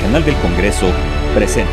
Nacional del Congreso presenta.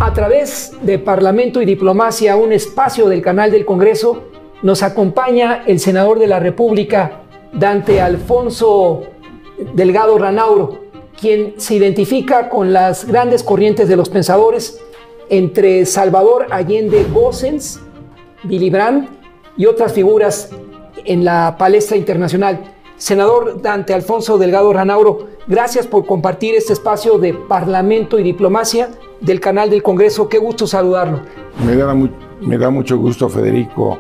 A través de Parlamento y Diplomacia, un espacio del canal del Congreso, nos acompaña el senador de la República, Dante Alfonso Delgado Ranauro, quien se identifica con las grandes corrientes de los pensadores entre Salvador Allende Gossens, Willy Brandt y otras figuras en la palestra internacional. Senador Dante Alfonso Delgado Ranauro, gracias por compartir este espacio de Parlamento y Diplomacia del canal del Congreso. Qué gusto saludarlo. Me da mucho gusto, Federico,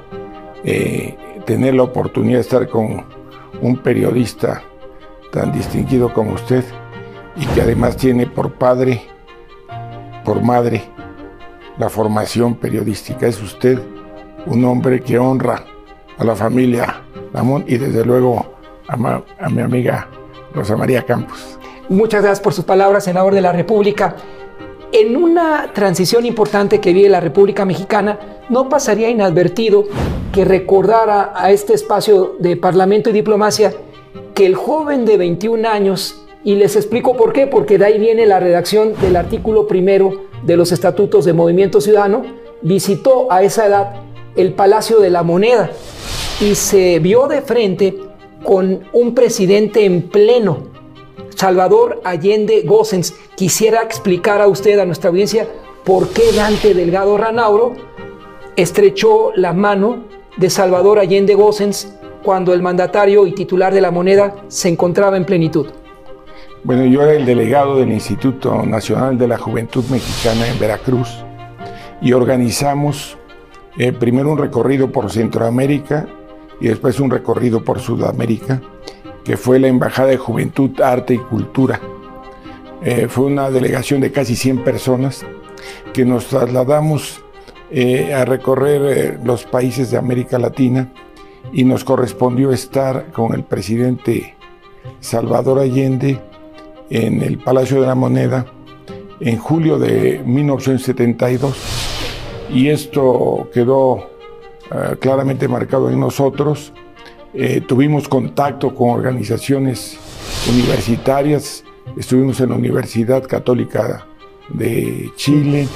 tener la oportunidad de estar con un periodista tan distinguido como usted y que además tiene por padre, por madre, la formación periodística. Es usted un hombre que honra a la familia Lamont y desde luego a mi amiga Rosa María Campos. Muchas gracias por sus palabras, senador de la República. En una transición importante que vive la República Mexicana, no pasaría inadvertido que recordara a este espacio de Parlamento y Diplomacia que el joven de 21 años, y les explico por qué, porque de ahí viene la redacción del artículo primero de los Estatutos de Movimiento Ciudadano, visitó a esa edad el Palacio de la Moneda y se vio de frente con un presidente en pleno, Salvador Allende Gossens. Quisiera explicar a usted, a nuestra audiencia, por qué Dante Delgado Ranauro estrechó la mano de Salvador Allende Gossens cuando el mandatario y titular de la moneda se encontraba en plenitud. Bueno, yo era el delegado del Instituto Nacional de la Juventud Mexicana en Veracruz y organizamos primero un recorrido por Centroamérica y después un recorrido por Sudamérica, que fue la Embajada de Juventud, Arte y Cultura. Fue una delegación de casi 100 personas que nos trasladamos a recorrer los países de América Latina y nos correspondió estar con el presidente Salvador Allende en el Palacio de la Moneda en julio de 1972 y esto quedó claramente marcado en nosotros. Tuvimos contacto con organizaciones universitarias, estuvimos en la Universidad Católica de Chile,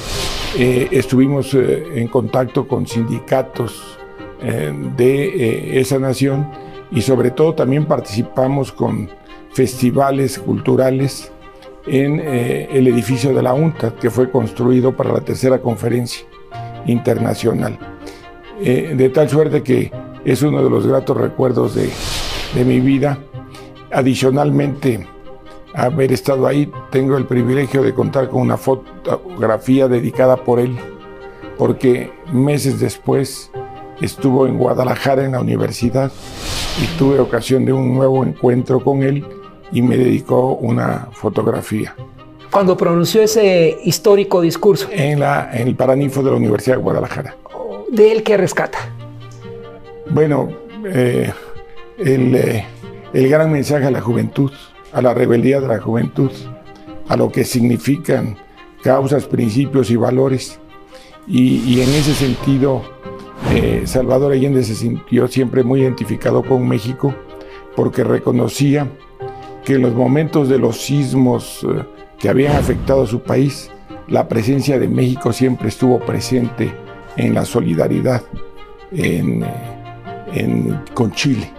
estuvimos en contacto con sindicatos de esa nación y sobre todo también participamos con festivales culturales en el edificio de la UNTAD, que fue construido para la tercera conferencia internacional. De tal suerte que es uno de los gratos recuerdos de mi vida. Adicionalmente, haber estado ahí, tengo el privilegio de contar con una fotografía dedicada por él, porque meses después estuvo en Guadalajara en la universidad y tuve ocasión de un nuevo encuentro con él y me dedicó una fotografía. Cuando pronunció ese histórico discurso. En el Paraninfo de la Universidad de Guadalajara. ¿De él qué rescata? Bueno, el gran mensaje a la juventud, a la rebeldía de la juventud, a lo que significan causas, principios y valores. Y en ese sentido, Salvador Allende se sintió siempre muy identificado con México porque reconocía que en los momentos de los sismos que habían afectado a su país, la presencia de México siempre estuvo presente en la solidaridad con Chile.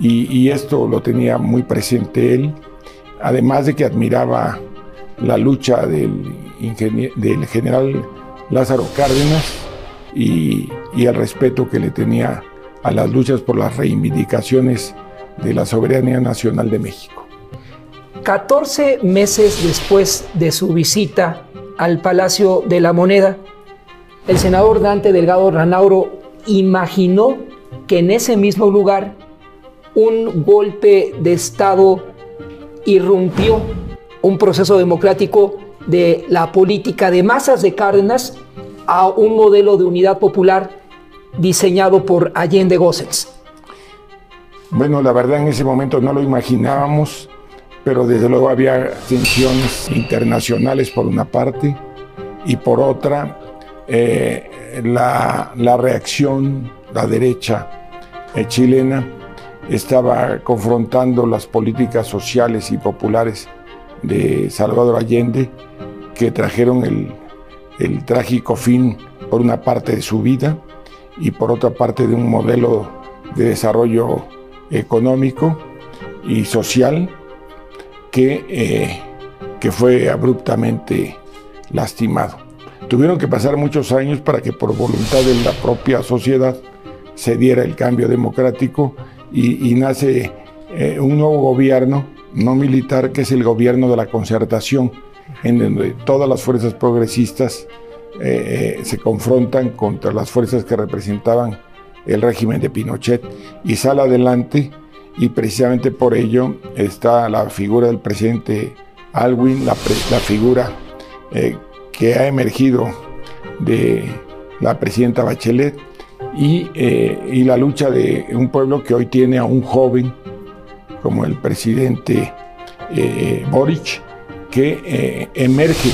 Y esto lo tenía muy presente él, además de que admiraba la lucha del general Lázaro Cárdenas y el respeto que le tenía a las luchas por las reivindicaciones de la soberanía nacional de México. 14 meses después de su visita al Palacio de la Moneda, el senador Dante Delgado Ranauro imaginó que en ese mismo lugar un golpe de Estado irrumpió un proceso democrático de la política de masas de Cárdenas a un modelo de unidad popular diseñado por Allende Gossens? Bueno, la verdad en ese momento no lo imaginábamos, pero desde luego había tensiones internacionales por una parte y por otra la reacción, la derecha chilena estaba confrontando las políticas sociales y populares de Salvador Allende, que trajeron el trágico fin por una parte de su vida y por otra parte de un modelo de desarrollo económico y social que fue abruptamente lastimado. Tuvieron que pasar muchos años para que por voluntad de la propia sociedad se diera el cambio democrático y nace un nuevo gobierno no militar, que es el gobierno de la concertación, en donde todas las fuerzas progresistas se confrontan contra las fuerzas que representaban el régimen de Pinochet y sale adelante, y precisamente por ello está la figura del presidente Aylwin, la figura que ha emergido de la presidenta Bachelet y la lucha de un pueblo que hoy tiene a un joven como el presidente Boric, que emerge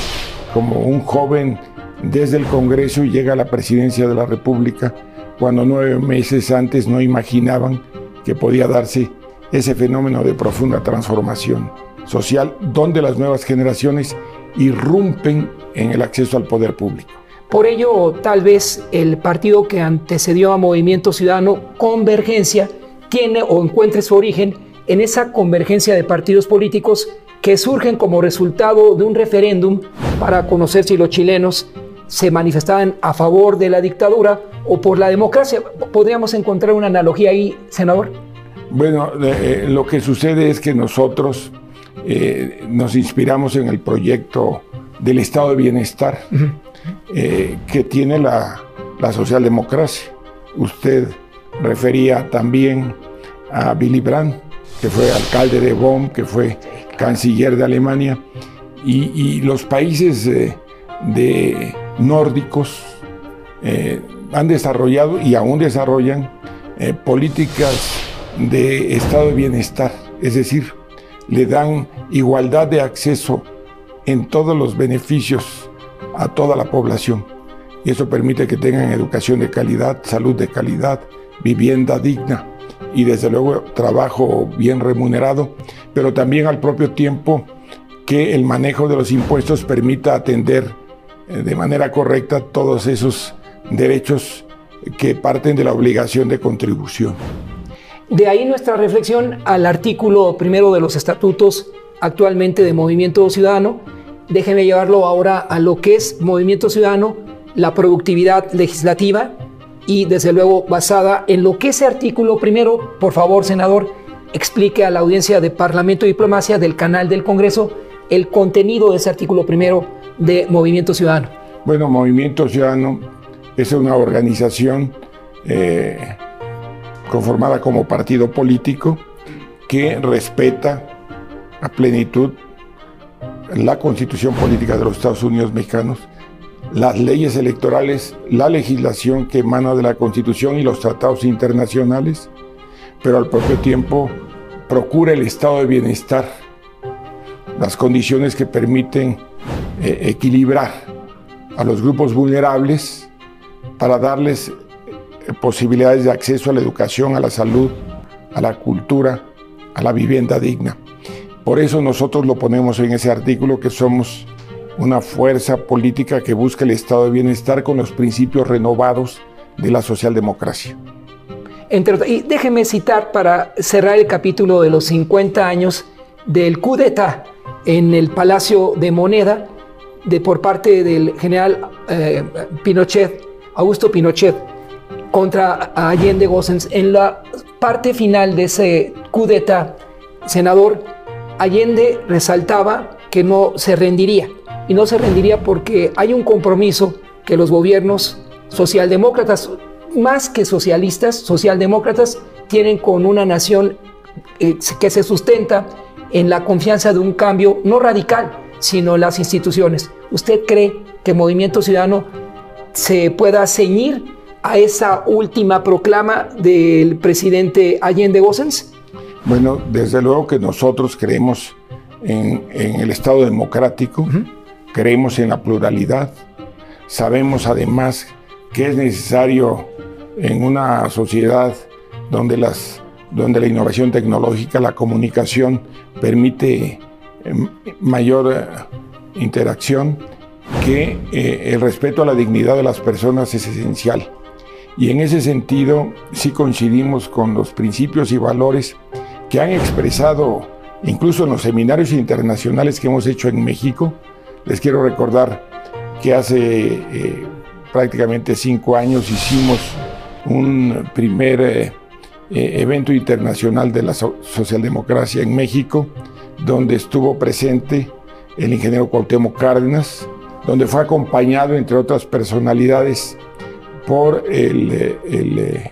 como un joven desde el Congreso y llega a la presidencia de la República, cuando 9 meses antes no imaginaban que podía darse ese fenómeno de profunda transformación social, donde las nuevas generaciones irrumpen en el acceso al poder público. Por ello, tal vez el partido que antecedió a Movimiento Ciudadano, Convergencia, tiene o encuentre su origen en esa convergencia de partidos políticos que surgen como resultado de un referéndum para conocer si los chilenos se manifestaban a favor de la dictadura o por la democracia. ¿Podríamos encontrar una analogía ahí, senador? Bueno, lo que sucede es que nosotros nos inspiramos en el proyecto del Estado de Bienestar que tiene la socialdemocracia. Usted refería también a Willy Brandt, que fue alcalde de Bonn, que fue canciller de Alemania, y los países nórdicos han desarrollado y aún desarrollan políticas de estado de bienestar, es decir, le dan igualdad de acceso en todos los beneficios a toda la población, y eso permite que tengan educación de calidad, salud de calidad, vivienda digna y desde luego trabajo bien remunerado, pero también al propio tiempo que el manejo de los impuestos permita atender de manera correcta todos esos derechos que parten de la obligación de contribución. De ahí nuestra reflexión al artículo primero de los estatutos actualmente de Movimiento Ciudadano. Déjeme llevarlo ahora a lo que es Movimiento Ciudadano, la productividad legislativa y desde luego basada en lo que ese artículo primero, por favor, senador, explique a la audiencia de Parlamento y Diplomacia del canal del Congreso el contenido de ese artículo primero de Movimiento Ciudadano. Bueno, Movimiento Ciudadano es una organización conformada como partido político que respeta a plenitud la Constitución Política de los Estados Unidos Mexicanos, las leyes electorales, la legislación que emana de la Constitución y los tratados internacionales, pero al propio tiempo procura el estado de bienestar, las condiciones que permiten equilibrar a los grupos vulnerables para darles posibilidades de acceso a la educación, a la salud, a la cultura, a la vivienda digna. Por eso nosotros lo ponemos en ese artículo, que somos una fuerza política que busca el estado de bienestar con los principios renovados de la socialdemocracia. Y déjeme citar para cerrar el capítulo de los 50 años del coup d'état en el Palacio de Moneda por parte del general Pinochet, Augusto Pinochet, contra Allende Gossens. En la parte final de ese coup d'état, senador, Allende resaltaba que no se rendiría, y no se rendiría porque hay un compromiso que los gobiernos socialdemócratas, más que socialistas, socialdemócratas, tienen con una nación que se sustenta en la confianza de un cambio no radical, sino en las instituciones. ¿Usted cree que Movimiento Ciudadano se pueda ceñir a esa última proclama del presidente Allende Gossens? Bueno, desde luego que nosotros creemos en el Estado democrático, creemos en la pluralidad, sabemos además que es necesario en una sociedad donde la innovación tecnológica, la comunicación permite mayor interacción, que el respeto a la dignidad de las personas es esencial. Y en ese sentido sí coincidimos con los principios y valores que han expresado incluso en los seminarios internacionales que hemos hecho en México. Les quiero recordar que hace prácticamente 5 años hicimos un primer evento internacional de la socialdemocracia en México, donde estuvo presente el ingeniero Cuauhtémoc Cárdenas, donde fue acompañado, entre otras personalidades, por el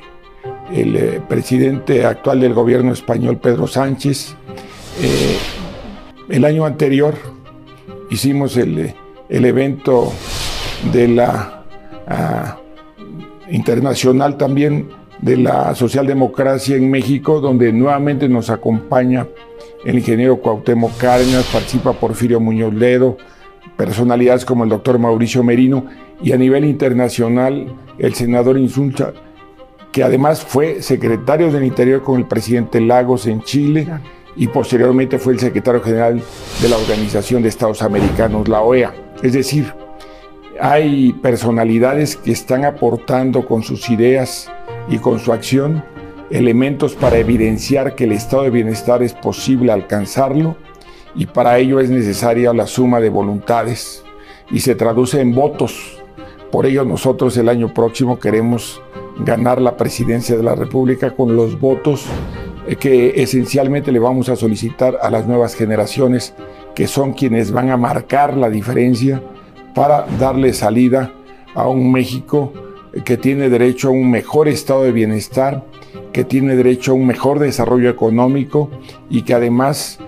presidente actual del gobierno español, Pedro Sánchez. El año anterior hicimos el evento de la internacional también de la socialdemocracia en México, donde nuevamente nos acompaña el ingeniero Cuauhtémoc Cárdenas, participa Porfirio Muñoz Ledo, personalidades como el doctor Mauricio Merino, y a nivel internacional el senador Insulza, que además fue secretario del Interior con el presidente Lagos en Chile, y posteriormente fue el secretario general de la Organización de Estados Americanos, la OEA. Es decir, hay personalidades que están aportando con sus ideas y con su acción elementos para evidenciar que el estado de bienestar es posible alcanzarlo, y para ello es necesaria la suma de voluntades y se traduce en votos. Por ello nosotros el año próximo queremos ganar la presidencia de la República con los votos que esencialmente le vamos a solicitar a las nuevas generaciones, que son quienes van a marcar la diferencia para darle salida a un México que tiene derecho a un mejor estado de bienestar, que tiene derecho a un mejor desarrollo económico y que además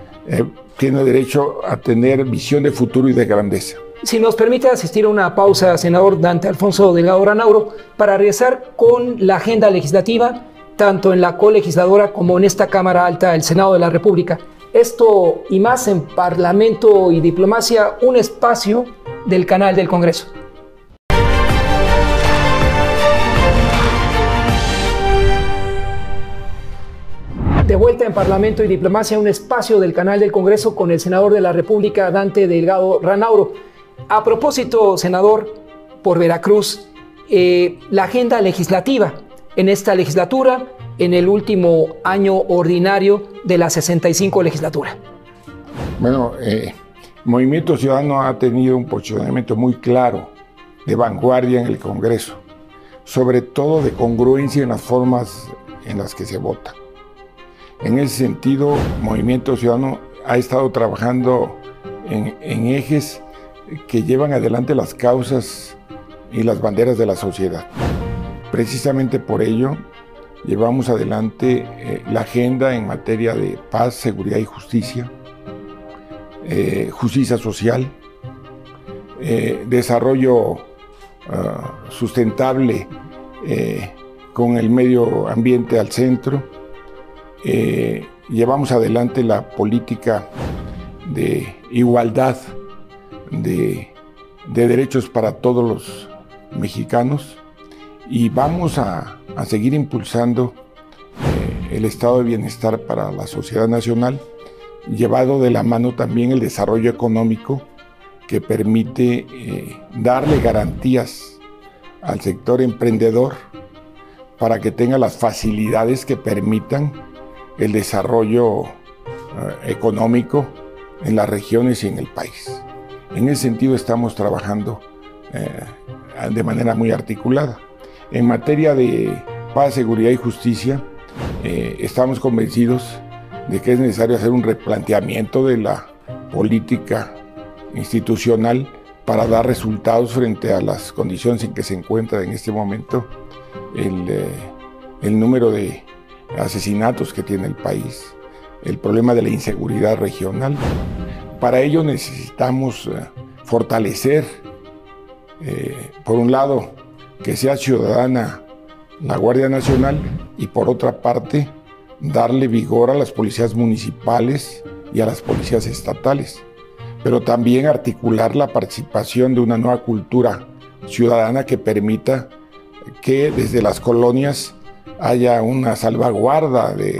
tiene derecho a tener visión de futuro y de grandeza. Si nos permite asistir a una pausa, senador Dante Alfonso Delgado Ranauro, para regresar con la agenda legislativa, tanto en la colegisladora como en esta Cámara Alta del Senado de la República. Esto y más en Parlamento y Diplomacia, un espacio del canal del Congreso. De vuelta en Parlamento y Diplomacia, un espacio del canal del Congreso con el senador de la República, Dante Delgado Ranauro. A propósito, senador, por Veracruz, la agenda legislativa en esta legislatura, en el último año ordinario de la 65 legislatura. Bueno, Movimiento Ciudadano ha tenido un posicionamiento muy claro, de vanguardia en el Congreso, sobre todo de congruencia en las formas en las que se vota. En ese sentido, Movimiento Ciudadano ha estado trabajando en ejes que llevan adelante las causas y las banderas de la sociedad. Precisamente por ello, llevamos adelante la agenda en materia de paz, seguridad y justicia, justicia social, desarrollo sustentable con el medio ambiente al centro. Llevamos adelante la política de igualdad de derechos para todos los mexicanos, y vamos a seguir impulsando el estado de bienestar para la sociedad nacional, llevado de la mano también el desarrollo económico que permite darle garantías al sector emprendedor para que tenga las facilidades que permitan el desarrollo económico en las regiones y en el país. En ese sentido estamos trabajando de manera muy articulada. En materia de paz, seguridad y justicia, estamos convencidos de que es necesario hacer un replanteamiento de la política institucional para dar resultados frente a las condiciones en que se encuentra en este momento el número de asesinatos que tiene el país, el problema de la inseguridad regional. Para ello necesitamos fortalecer, por un lado, que sea ciudadana la Guardia Nacional y por otra parte, darle vigor a las policías municipales y a las policías estatales, pero también articular la participación de una nueva cultura ciudadana que permita que desde las colonias haya una salvaguarda de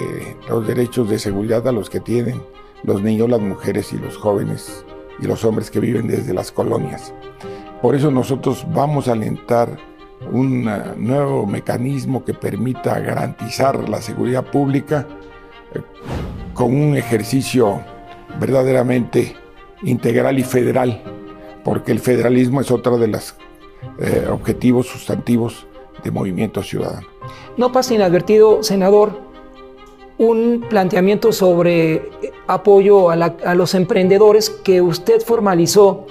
los derechos de seguridad a los que tienen los niños, las mujeres y los jóvenes y los hombres que viven desde las colonias. Por eso nosotros vamos a alentar un nuevo mecanismo que permita garantizar la seguridad pública con un ejercicio verdaderamente integral y federal, porque el federalismo es otro de los objetivos sustantivos de Movimiento Ciudadano. No pasa inadvertido, senador, un planteamiento sobre apoyo a los emprendedores que usted formalizó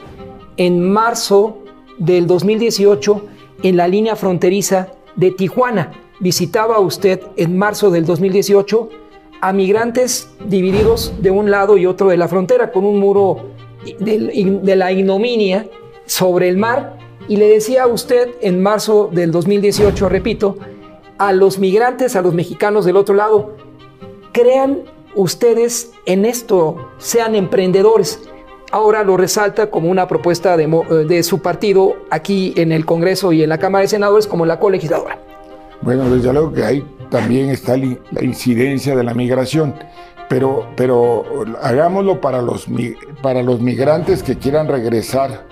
en marzo del 2018 en la línea fronteriza de Tijuana. Visitaba usted en marzo del 2018 a migrantes divididos de un lado y otro de la frontera con un muro de la ignominia sobre el mar, y le decía a usted en marzo del 2018, repito, a los migrantes, a los mexicanos del otro lado: crean ustedes en esto, sean emprendedores. Ahora lo resalta como una propuesta de su partido aquí en el Congreso y en la Cámara de Senadores como la colegisladora. Bueno, desde luego que ahí también está la incidencia de la migración, pero hagámoslo para los migrantes que quieran regresar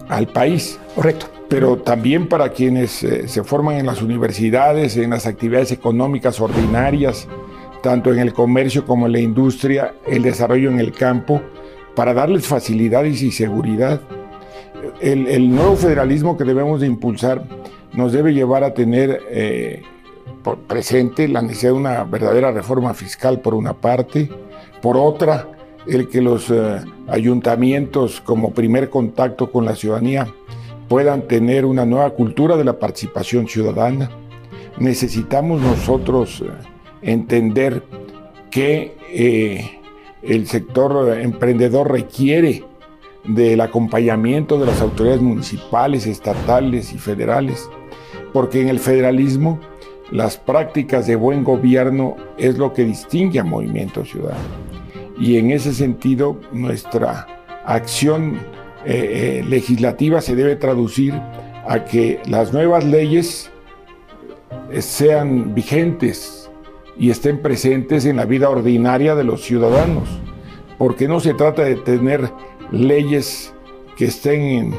al país. Correcto. Pero también para quienes se forman en las universidades, en las actividades económicas ordinarias, tanto en el comercio como en la industria, el desarrollo en el campo, para darles facilidades y seguridad. El nuevo federalismo que debemos de impulsar nos debe llevar a tener presente la necesidad de una verdadera reforma fiscal por una parte, por otra, el que los ayuntamientos como primer contacto con la ciudadanía puedan tener una nueva cultura de la participación ciudadana. Necesitamos nosotros entender que el sector emprendedor requiere del acompañamiento de las autoridades municipales, estatales y federales, porque en el federalismo las prácticas de buen gobierno es lo que distingue a Movimiento Ciudadano. Y en ese sentido, nuestra acción legislativa se debe traducir a que las nuevas leyes sean vigentes y estén presentes en la vida ordinaria de los ciudadanos, porque no se trata de tener leyes que estén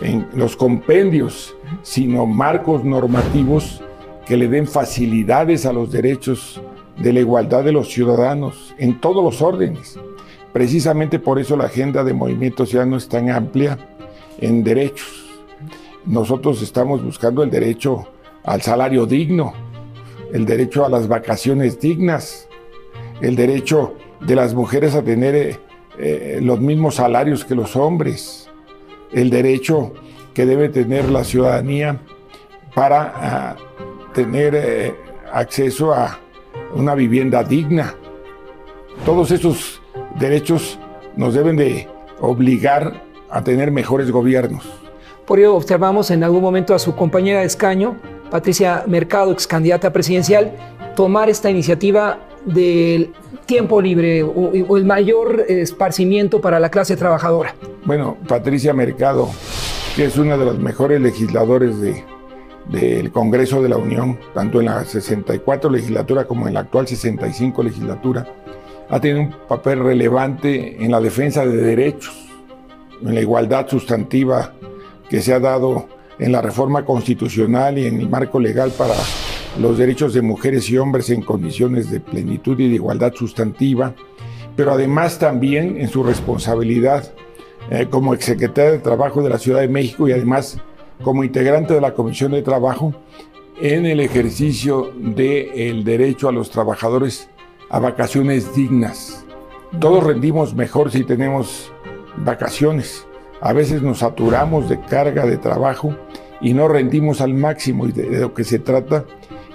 en los compendios, sino marcos normativos que le den facilidades a los derechos de la igualdad de los ciudadanos en todos los órdenes. Precisamente por eso la agenda de Movimiento Ciudadano es tan amplia en derechos. Nosotros estamos buscando el derecho al salario digno, el derecho a las vacaciones dignas, el derecho de las mujeres a tener los mismos salarios que los hombres, el derecho que debe tener la ciudadanía para tener acceso a una vivienda digna. Todos esos derechos nos deben de obligar a tener mejores gobiernos. Por ello observamos en algún momento a su compañera de escaño, Patricia Mercado, ex candidata presidencial, tomar esta iniciativa del tiempo libre o el mayor esparcimiento para la clase trabajadora. Bueno, Patricia Mercado, que es una de las mejores legisladores del Congreso de la Unión, tanto en la 64 legislatura como en la actual 65 legislatura, ha tenido un papel relevante en la defensa de derechos, en la igualdad sustantiva que se ha dado en la reforma constitucional y en el marco legal para los derechos de mujeres y hombres en condiciones de plenitud y de igualdad sustantiva, pero además también en su responsabilidad como exsecretaria de Trabajo de la Ciudad de México y además como integrante de la Comisión de Trabajo en el ejercicio del derecho a los trabajadores a vacaciones dignas. Todos rendimos mejor si tenemos vacaciones. A veces nos saturamos de carga de trabajo y no rendimos al máximo, y de lo que se trata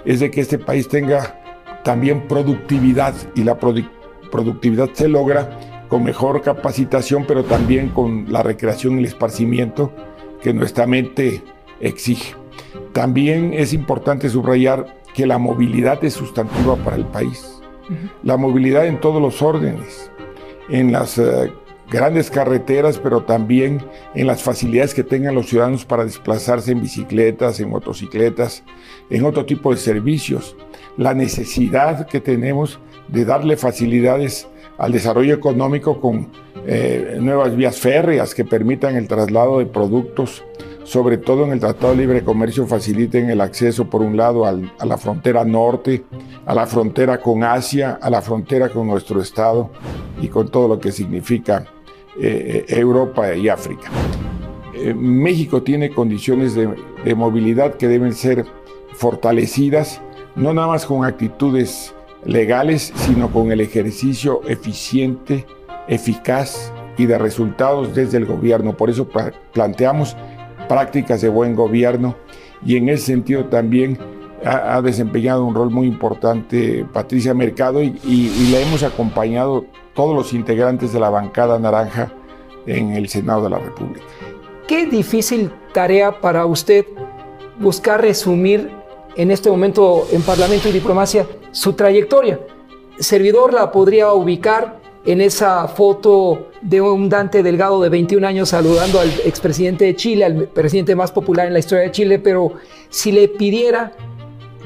es de que este país tenga también productividad, y la productividad se logra con mejor capacitación, pero también con la recreación y el esparcimiento que nuestra mente exige. También es importante subrayar que la movilidad es sustantiva para el país. La movilidad en todos los órdenes, en las grandes carreteras, pero también en las facilidades que tengan los ciudadanos para desplazarse en bicicletas, en motocicletas, en otro tipo de servicios. La necesidad que tenemos de darle facilidades al desarrollo económico con nuevas vías férreas que permitan el traslado de productos, sobre todo en el Tratado de Libre Comercio, faciliten el acceso, por un lado, a la frontera norte, a la frontera con Asia, a la frontera con nuestro estado y con todo lo que significa Europa y África. México tiene condiciones de movilidad que deben ser fortalecidas, no nada más con actitudes legales, sino con el ejercicio eficiente, eficaz y de resultados desde el gobierno. Por eso planteamos prácticas de buen gobierno, y en ese sentido también ha desempeñado un rol muy importante Patricia Mercado, y la hemos acompañado todos los integrantes de la bancada naranja en el Senado de la República. Qué difícil tarea para usted buscar resumir en este momento en Parlamento y Diplomacia su trayectoria. Servidor la podría ubicar en esa foto de un Dante Delgado de 21 años saludando al expresidente de Chile, al presidente más popular en la historia de Chile, pero si le pidiera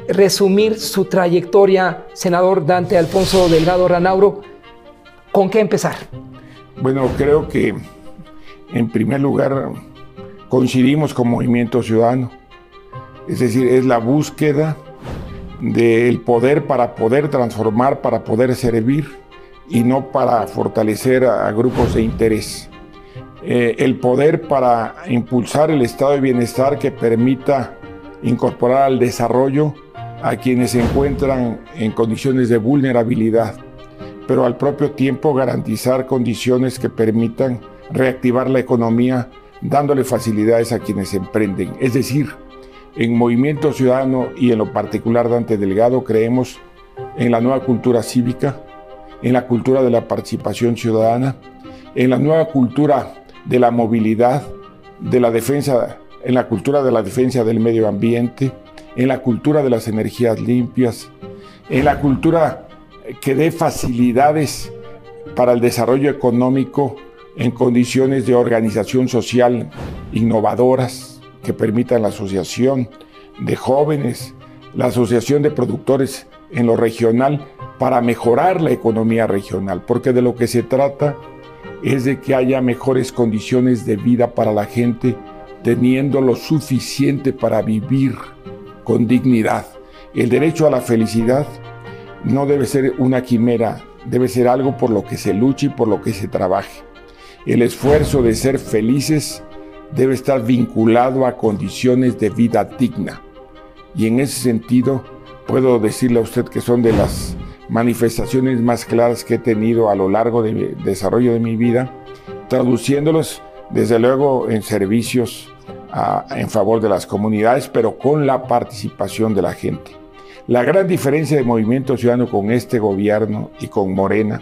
resumir su trayectoria, senador Dante Alfonso Delgado Ranauro, ¿con qué empezar? Bueno, creo que en primer lugar coincidimos con Movimiento Ciudadano, es decir, es la búsqueda del poder para poder transformar, para poder servir, y no para fortalecer a grupos de interés. El poder para impulsar el estado de bienestar que permita incorporar al desarrollo a quienes se encuentran en condiciones de vulnerabilidad, pero al propio tiempo garantizar condiciones que permitan reactivar la economía, dándole facilidades a quienes emprenden. Es decir, en Movimiento Ciudadano y en lo particular Dante Delgado creemos en la nueva cultura cívica, en la cultura de la participación ciudadana, en la nueva cultura de la movilidad, de la defensa, en la cultura de la defensa del medio ambiente, en la cultura de las energías limpias, en la cultura que dé facilidades para el desarrollo económico en condiciones de organización social innovadoras que permitan la asociación de jóvenes, la asociación de productores en lo regional para mejorar la economía regional, porque de lo que se trata es de que haya mejores condiciones de vida para la gente, teniendo lo suficiente para vivir con dignidad. El derecho a la felicidad no debe ser una quimera, debe ser algo por lo que se luche y por lo que se trabaje. El esfuerzo de ser felices debe estar vinculado a condiciones de vida digna. Y en ese sentido, puedo decirle a usted que son de las manifestaciones más claras que he tenido a lo largo del desarrollo de mi vida, traduciéndolos desde luego en servicios en favor de las comunidades, pero con la participación de la gente. La gran diferencia de Movimiento Ciudadano con este gobierno y con Morena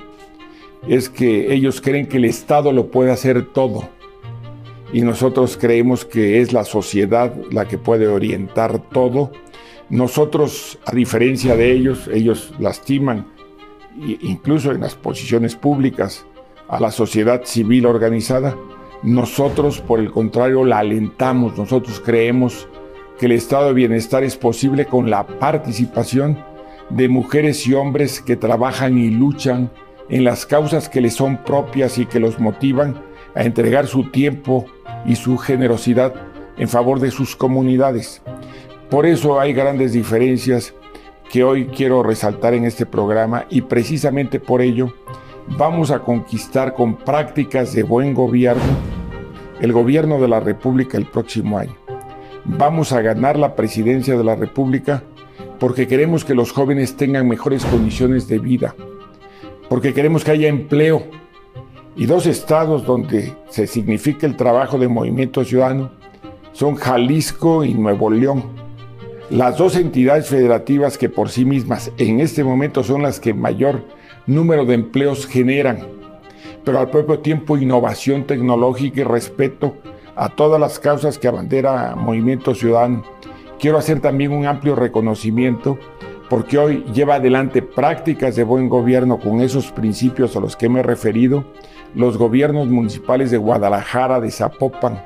es que ellos creen que el Estado lo puede hacer todo, y nosotros creemos que es la sociedad la que puede orientar todo. Nosotros, a diferencia de ellos lastiman, incluso en las posiciones públicas, a la sociedad civil organizada. Nosotros, por el contrario, la alentamos. Nosotros creemos que el estado de bienestar es posible con la participación de mujeres y hombres que trabajan y luchan en las causas que les son propias y que los motivan a entregar su tiempo y su generosidad en favor de sus comunidades. Por eso hay grandes diferencias que hoy quiero resaltar en este programa, y precisamente por ello vamos a conquistar con prácticas de buen gobierno el gobierno de la República el próximo año. Vamos a ganar la presidencia de la República porque queremos que los jóvenes tengan mejores condiciones de vida, porque queremos que haya empleo. Y dos estados donde se significa el trabajo de Movimiento Ciudadano son Jalisco y Nuevo León. Las dos entidades federativas que por sí mismas en este momento son las que mayor número de empleos generan, pero al propio tiempo innovación tecnológica y respeto a todas las causas que abandera Movimiento Ciudadano. Quiero hacer también un amplio reconocimiento porque hoy lleva adelante prácticas de buen gobierno con esos principios a los que me he referido, los gobiernos municipales de Guadalajara, de Zapopan,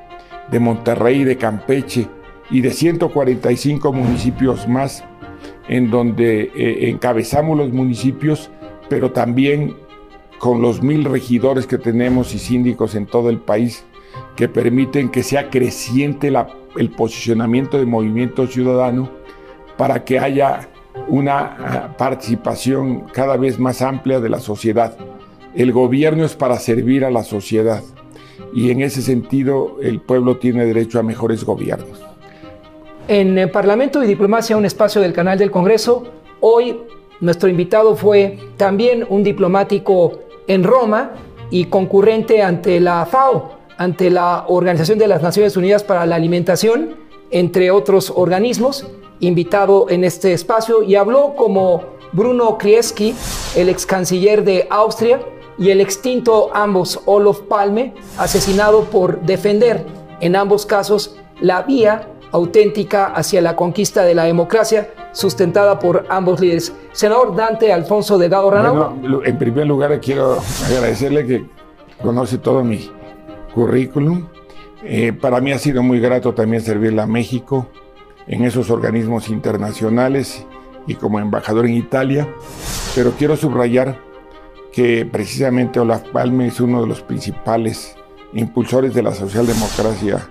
de Monterrey, de Campeche y de 145 municipios más, en donde encabezamos los municipios, pero también con los 1000 regidores que tenemos y síndicos en todo el país, que permiten que sea creciente el posicionamiento de Movimiento Ciudadano para que haya una participación cada vez más amplia de la sociedad. El gobierno es para servir a la sociedad y en ese sentido el pueblo tiene derecho a mejores gobiernos. En Parlamento y Diplomacia, un espacio del canal del Congreso, hoy nuestro invitado fue también un diplomático en Roma y concurrente ante la FAO, ante la Organización de las Naciones Unidas para la Alimentación, entre otros organismos, invitado en este espacio, y habló como Bruno Kreisky, el ex canciller de Austria, y el extinto ambos Olof Palme, asesinado por defender en ambos casos la vía auténtica hacia la conquista de la democracia sustentada por ambos líderes. Senador Dante Alfonso Delgado Ranauro. Bueno, en primer lugar quiero agradecerle que conoce todo mi currículum. Para mí ha sido muy grato también servirle a México en esos organismos internacionales y como embajador en Italia, pero quiero subrayar que precisamente Olof Palme es uno de los principales impulsores de la socialdemocracia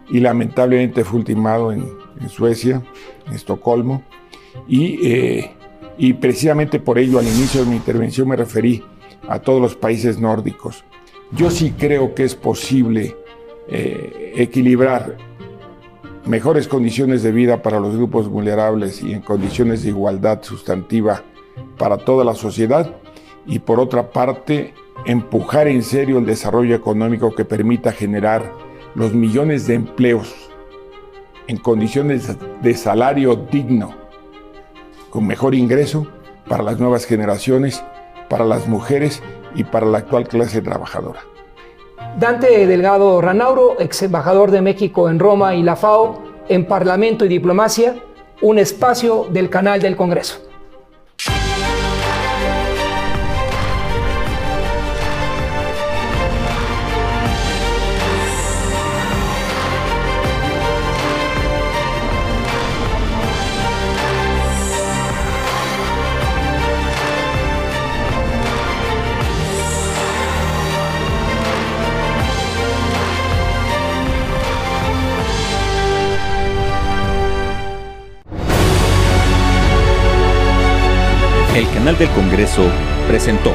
y lamentablemente fue ultimado en Suecia, en Estocolmo, y precisamente por ello al inicio de mi intervención me referí a todos los países nórdicos. Yo sí creo que es posible equilibrar mejores condiciones de vida para los grupos vulnerables y en condiciones de igualdad sustantiva para toda la sociedad, y por otra parte empujar en serio el desarrollo económico que permita generar los millones de empleos en condiciones de salario digno, con mejor ingreso para las nuevas generaciones, para las mujeres y para la actual clase trabajadora. Dante Delgado Ranauro, ex embajador de México en Roma y la FAO, en Parlamento y Diplomacia, un espacio del canal del Congreso. El canal del Congreso presentó